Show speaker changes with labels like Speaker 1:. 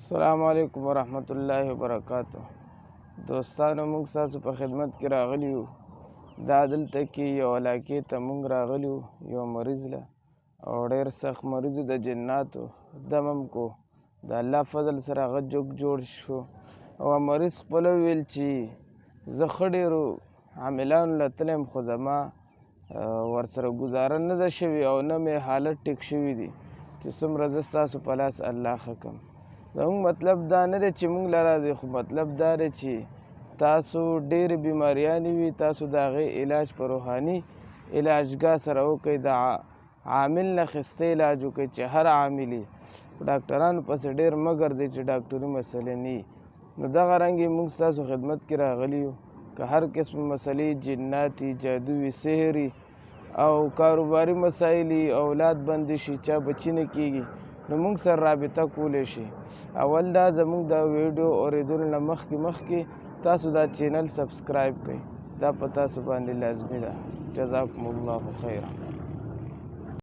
Speaker 1: السلام علیکم ورحمت الله وبرکاتہ. دوستانو موږ ستاسو په خدمت کې راغلي یو. دا دلته کې یو علاقې ته موږ راغلي یو، یو مریض له او ډېر سخت مریض و، د جناتو دم هم کو. د الله فضل سره هغه جوړ شو او مریض خپله ویل چې زه ښه ډېرو عاملانو له تللی یم خو زما ورسره ګزاره نه ده شوې او نه مې حالت ټیک شوي دي چې څومره زه ستاسو په لاس الله ښه کړم. زموږ مطلب دا نه دی چې موږ له راځئ، خو مطلب دا دی چې تاسو ډېرې بیماریانې وي، تاسو د هغې علاج په روحاني علاجګاه سره وکئ. د عامل نه اخیسته علاج وکئ چې هر عامل یې په ډاکټرانو پسې ډېر مه ګرځئ چې ډاکټري مسلې نه وي. نو دغه رنګې موږ ستاسو خدمت کې راغلي یو. که هر قسم مسلې جنات وي، جادو وي، سحر وي او کاروباري مسایل وي، اولاد بندي شي، چا بچي نه کېږي، نو موږ سره رابطه کولی شي. اول دا زموږ دا ویډیو اورېدلو نه مخکې تاسو دا چینل سبسکرایب کړئ. دا په تاسو باندې لازمي ده. جزاکم الله خیرا.